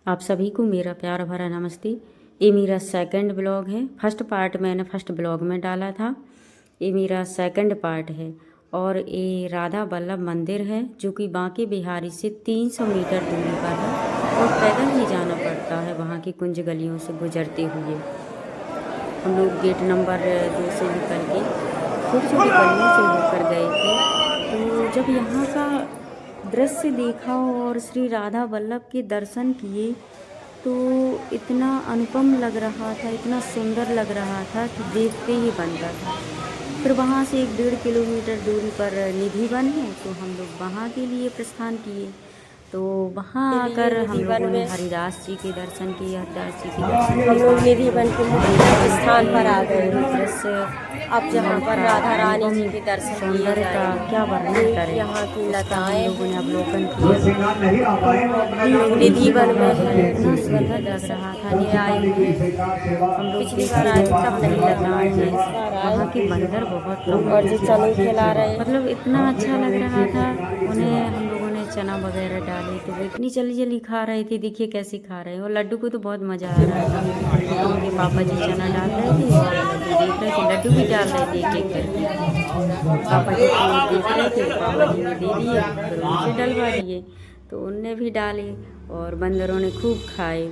आप सभी को मेरा प्यार भरा नमस्ते। ये मेरा सेकंड ब्लॉग है। फर्स्ट पार्ट मैंने फर्स्ट ब्लॉग में डाला था, ये मेरा सेकंड पार्ट है। और ये राधा वल्लभ मंदिर है जो कि बांके बिहारी से 300 मीटर दूरी पर है और पैदल ही जाना पड़ता है वहाँ की कुंज गलियों से गुजरते हुए। हम लोग गेट नंबर 2 से निकल के छोटी छोटी गलियों से होकर गए थे। तो जब यहाँ का दृश्य देखा और श्री राधा वल्लभ के दर्शन किए तो इतना अनुपम लग रहा था, इतना सुंदर लग रहा था कि देखते ही बनता था। फिर वहाँ से 1-1.5 किलोमीटर दूरी पर निधिवन है, तो हम लोग वहाँ के लिए प्रस्थान किए। तो वहाँ आकर हम लोगों ने हरिदास जी के दर्शन किए। हरिदास जी के दर्शन हम लोग निधिवन के मुख्य स्थान पर आ गए। दृश्य अब जहाँ पर राधा रानी जी के दर्शन किए सौंदर्य का जाएंगे। क्या वर्णन करें, यहाँ की उसका हम लताएं लोगों ने अवलोकन किया। निधिवन में है। इतना सुंदर लग रहा था। ये आए हुए हम लोग पिछली बार आए थे तब नहीं लताएं हैं, इस बार आए वहाँ के बंदर बहुत कम और जो चने खिला रहे मतलब इतना अच्छा लग रहा था। उन्हें हम लोगों ने चना वगैरह डाले तो वो इतनी जल्दी जल्दी खा रहे थे, देखिए कैसे खा रहे हैं। और लड्डू को तो बहुत मज़ा आ रहा था। उनके पापा जी चना डाल रहे थे और लड्डू देख रहे थे, लड्डू भी डाल रहे थे एक एक करके। पापा जी को देख रहे थे, पापा जी ने दे दिए, फिर उनसे डलवा दिए तो उनने भी डाले और बंदरों ने खूब खाए।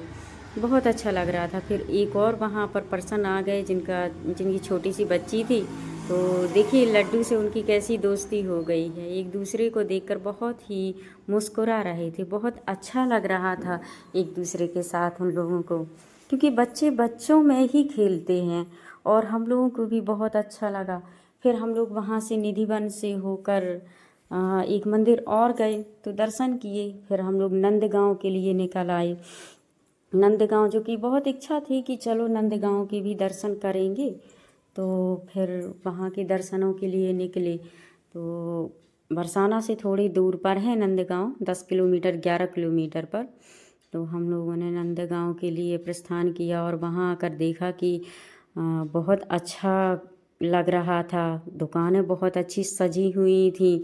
बहुत अच्छा लग रहा था। फिर एक और वहाँ पर पर्सन आ गए जिनकी छोटी सी बच्ची थी, तो देखिए लड्डू से उनकी कैसी दोस्ती हो गई है। एक दूसरे को देखकर बहुत ही मुस्कुरा रहे थे। बहुत अच्छा लग रहा था एक दूसरे के साथ उन लोगों को, क्योंकि बच्चे बच्चों में ही खेलते हैं और हम लोगों को भी बहुत अच्छा लगा। फिर हम लोग वहाँ से निधिवन से होकर एक मंदिर और गए तो दर्शन किए। फिर हम लोग नंदगांव के लिए निकल आए। नंदगांव जो कि बहुत इच्छा थी कि चलो नंदगांव के भी दर्शन करेंगे, तो फिर वहाँ के दर्शनों के लिए निकले। तो बरसाना से थोड़ी दूर पर है नंदगांव, 10 किलोमीटर 11 किलोमीटर पर। तो हम लोगों ने नंदगांव के लिए प्रस्थान किया और वहाँ आकर देखा कि बहुत अच्छा लग रहा था। दुकानें बहुत अच्छी सजी हुई थी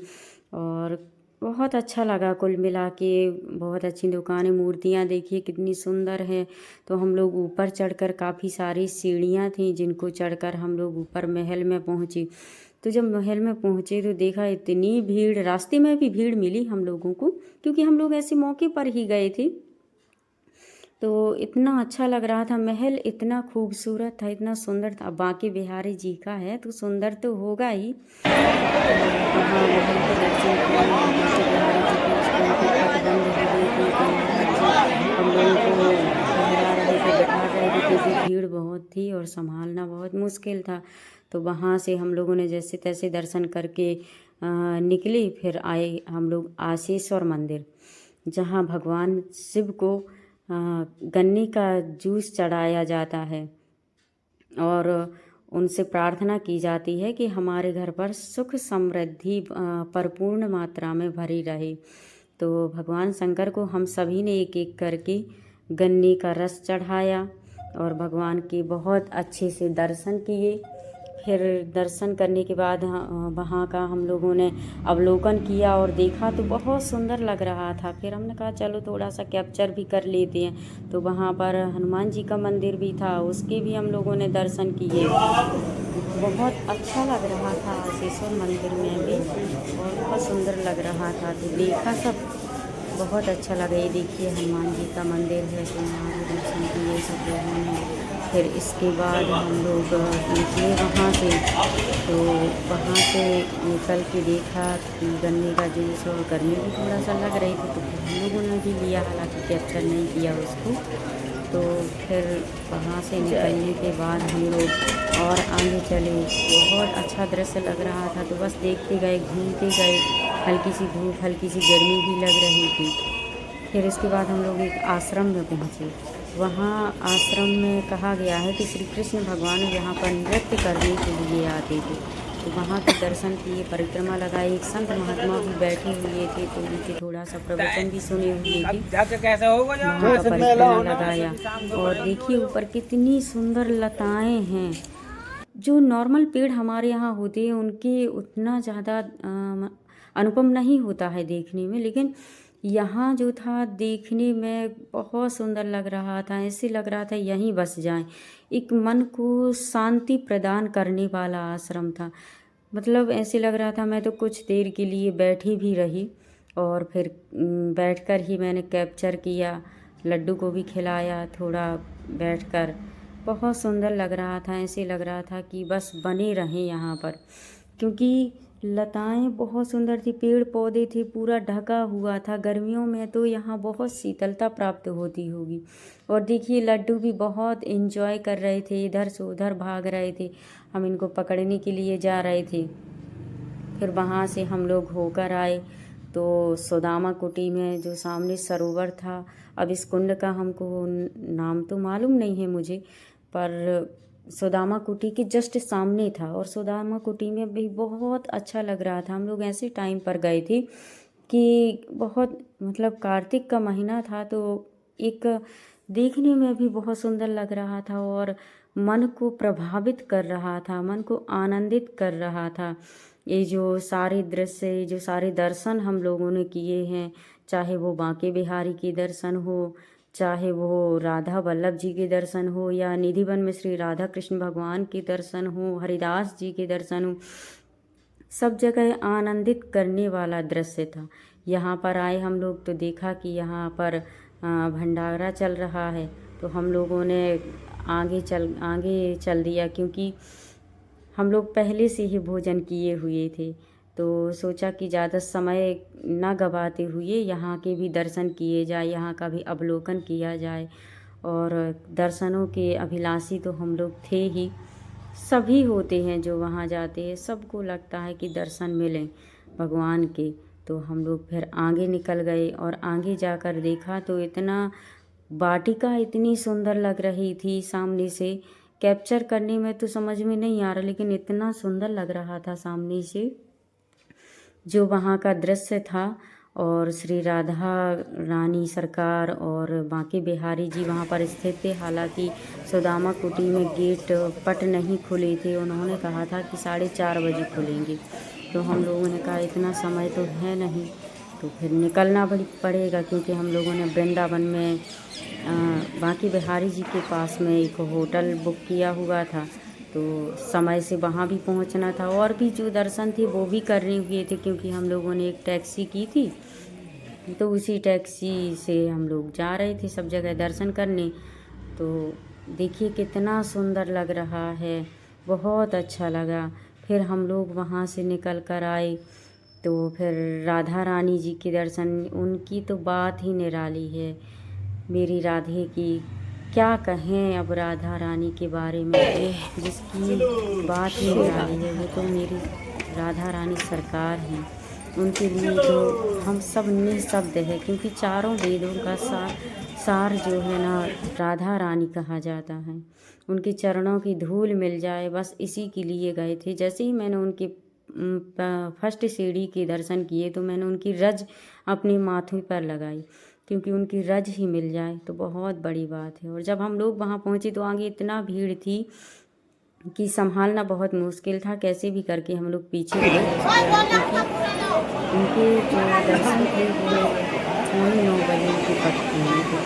और बहुत अच्छा लगा। कुल मिला के बहुत अच्छी दुकानें, मूर्तियाँ देखिए कितनी सुंदर है। तो हम लोग ऊपर चढ़कर, काफ़ी सारी सीढ़ियाँ थीं जिनको चढ़कर हम लोग ऊपर महल में पहुँचे। तो जब महल में पहुँचे तो देखा इतनी भीड़, रास्ते में भी भीड़ मिली हम लोगों को क्योंकि हम लोग ऐसे मौके पर ही गए थे। तो इतना अच्छा लग रहा था। महल इतना खूबसूरत था, इतना सुंदर था। बांके बिहारी जी का है तो सुंदर तो होगा ही। वहाँ महल के दर्शन किए, बांके बिहारी जी के उसको उनके पगडंड हुए थे तो महाराज जी हम लोगों को ठहरा रहे थे, बैठा रहे थे क्योंकि भीड़ बहुत थी और संभालना बहुत मुश्किल था। तो वहाँ से हम लोगों ने जैसे तैसे दर्शन करके निकले। फिर आए हम लोग आसेश्वर मंदिर, जहाँ भगवान शिव को गन्ने का जूस चढ़ाया जाता है और उनसे प्रार्थना की जाती है कि हमारे घर पर सुख समृद्धि परिपूर्ण मात्रा में भरी रहे। तो भगवान शंकर को हम सभी ने एक एक करके गन्ने का रस चढ़ाया और भगवान के बहुत अच्छे से दर्शन किए। फिर दर्शन करने के बाद वहाँ का हम लोगों ने अवलोकन किया और देखा तो बहुत सुंदर लग रहा था। फिर हमने कहा चलो थोड़ा सा कैप्चर भी कर लेते हैं। तो वहाँ पर हनुमान जी का मंदिर भी था, उसके भी हम लोगों ने दर्शन किए। बहुत अच्छा लग रहा था आसेश्वर मंदिर में भी और बहुत सुंदर लग रहा था। तो देखा सब, बहुत अच्छा लगा। ये देखिए हनुमान जी का मंदिर है, तो वहाँ भी दर्शन किए सब लोगों ने। फिर इसके बाद हम लोग निकले वहाँ से। तो वहाँ से निकल के देखा कि गन्ने का जूस, और गर्मी भी थोड़ा सा लग रही थी तो फिर हम लोगों ने भी लिया, हालांकि कैप्चर नहीं किया उसको। तो फिर वहाँ से निकलने के बाद हम लोग और आगे चले। बहुत अच्छा दृश्य लग रहा था तो बस देखते गए, घूमते गए। हल्की सी धूप, हल्की सी गर्मी भी लग रही थी। फिर इसके बाद हम लोग एक आश्रम में पहुँचे। वहाँ आश्रम में कहा गया है कि श्री कृष्ण भगवान यहाँ पर नृत्य करने के लिए आते थे। तो वहाँ के दर्शन किए, परिक्रमा लगाई। एक संत महात्मा भी बैठे हुए थे तो उनके थोड़ा सा प्रवचन भी सुने हुए थे। वहाँ का परिक्रमा लगाया और देखिए ऊपर कितनी सुंदर लताएं हैं। जो नॉर्मल पेड़ हमारे यहाँ होते हैं उनके उतना ज़्यादा अनुपम नहीं होता है देखने में, लेकिन यहाँ जो था देखने में बहुत सुंदर लग रहा था, ऐसे लग रहा था यहीं बस जाएं। एक मन को शांति प्रदान करने वाला आश्रम था। मतलब ऐसे लग रहा था मैं तो कुछ देर के लिए बैठी भी रही और फिर बैठकर ही मैंने कैप्चर किया, लड्डू को भी खिलाया थोड़ा बैठकर। बहुत सुंदर लग रहा था, ऐसे लग रहा था कि बस बने रहें यहाँ पर, क्योंकि लताएं बहुत सुंदर थी, पेड़ पौधे थे, पूरा ढका हुआ था। गर्मियों में तो यहाँ बहुत शीतलता प्राप्त होती होगी। और देखिए लड्डू भी बहुत एंजॉय कर रहे थे, इधर से उधर भाग रहे थे। हम इनको पकड़ने के लिए जा रहे थे। फिर वहाँ से हम लोग होकर आए तो सुदामा कुटी में जो सामने सरोवर था, अब इस कुंड का हमको नाम तो मालूम नहीं है मुझे, पर सुदामा कुटी के जस्ट सामने था। और सुदामा कुटी में भी बहुत अच्छा लग रहा था। हम लोग ऐसे टाइम पर गए थे कि बहुत मतलब कार्तिक का महीना था, तो एक देखने में भी बहुत सुंदर लग रहा था और मन को प्रभावित कर रहा था, मन को आनंदित कर रहा था। ये जो सारे दृश्य, ये जो सारे दर्शन हम लोगों ने किए हैं, चाहे वो बांके बिहारी के दर्शन हो, चाहे वो राधा वल्लभ जी के दर्शन हो, या निधिवन में श्री राधा कृष्ण भगवान के दर्शन हो, हरिदास जी के दर्शन हो, सब जगह आनंदित करने वाला दृश्य था। यहाँ पर आए हम लोग तो देखा कि यहाँ पर भंडारा चल रहा है, तो हम लोगों ने आगे चल दिया, क्योंकि हम लोग पहले से ही भोजन किए हुए थे। तो सोचा कि ज़्यादा समय ना गवाते हुए यहाँ के भी दर्शन किए जाए, यहाँ का भी अवलोकन किया जाए। और दर्शनों के अभिलाषी तो हम लोग थे ही, सभी होते हैं जो वहाँ जाते हैं, सबको लगता है कि दर्शन मिलें भगवान के। तो हम लोग फिर आगे निकल गए और आगे जाकर देखा तो इतना वाटिका इतनी सुंदर लग रही थी सामने से। कैप्चर करने में तो समझ में नहीं आ रहा, लेकिन इतना सुंदर लग रहा था सामने से जो वहाँ का दृश्य था। और श्री राधा रानी सरकार और बांके बिहारी जी वहाँ पर स्थित थे। हालांकि सुदामा कुटी में गेट पट नहीं खुले थे, उन्होंने कहा था कि 4:30 बजे खुलेंगे। तो हम लोगों ने कहा इतना समय तो है नहीं, तो फिर निकलना पड़ेगा, क्योंकि हम लोगों ने वृंदावन में बांके बिहारी जी के पास में एक होटल बुक किया हुआ था, तो समय से वहाँ भी पहुँचना था। और भी जो दर्शन थे वो भी करने हुए थे, क्योंकि हम लोगों ने एक टैक्सी की थी, तो उसी टैक्सी से हम लोग जा रहे थे सब जगह दर्शन करने। तो देखिए कितना सुंदर लग रहा है, बहुत अच्छा लगा। फिर हम लोग वहाँ से निकल कर आए तो फिर राधा रानी जी के दर्शन, उनकी तो बात ही निराली है। मेरी राधे की क्या कहें अब राधा रानी के बारे में, जिसकी बात ही निराली है, वो तो मेरी राधा रानी सरकार हैं। उनके लिए तो हम सब निःशब्द है, क्योंकि चारों वेदों का सार जो है ना राधा रानी कहा जाता है। उनके चरणों की धूल मिल जाए, बस इसी के लिए गए थे। जैसे ही मैंने उनके फर्स्ट सीढ़ी के दर्शन किए तो मैंने उनकी रज अपने माथे पर लगाई, क्योंकि उनकी रज ही मिल जाए तो बहुत बड़ी बात है। और जब हम लोग वहाँ पहुँचे तो आगे इतना भीड़ थी कि संभालना बहुत मुश्किल था। कैसे भी करके हम लोग पीछे रहे, क्योंकि उनके जो दर्शन थे वो 9:30 बजे उनकी पटती हुई थी,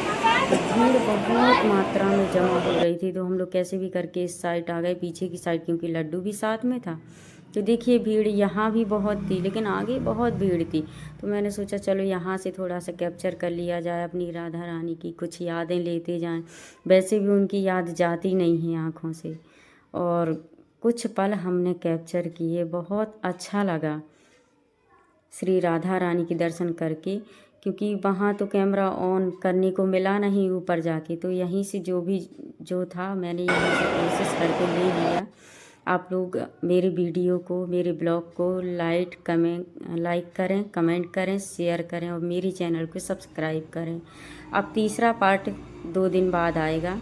तो भीड़ बहुत मात्रा में जमा हो रही थी। तो हम लोग कैसे भी करके इस साइड आ गए, पीछे की साइड, क्योंकि लड्डू भी साथ में था। तो देखिए भीड़ यहाँ भी बहुत थी, लेकिन आगे बहुत भीड़ थी। तो मैंने सोचा चलो यहाँ से थोड़ा सा कैप्चर कर लिया जाए अपनी राधा रानी की, कुछ यादें लेते जाएं। वैसे भी उनकी याद जाती नहीं है आँखों से। और कुछ पल हमने कैप्चर किए, बहुत अच्छा लगा श्री राधा रानी के दर्शन करके, क्योंकि वहाँ तो कैमरा ऑन करने को मिला नहीं ऊपर जाके, तो यहीं से जो था मैंने यहीं से कोशिश करके ले लिया। आप लोग मेरे वीडियो को, मेरे ब्लॉग को लाइक करें, कमेंट करें, शेयर करें और मेरे चैनल को सब्सक्राइब करें। अब तीसरा पार्ट 2 दिन बाद आएगा।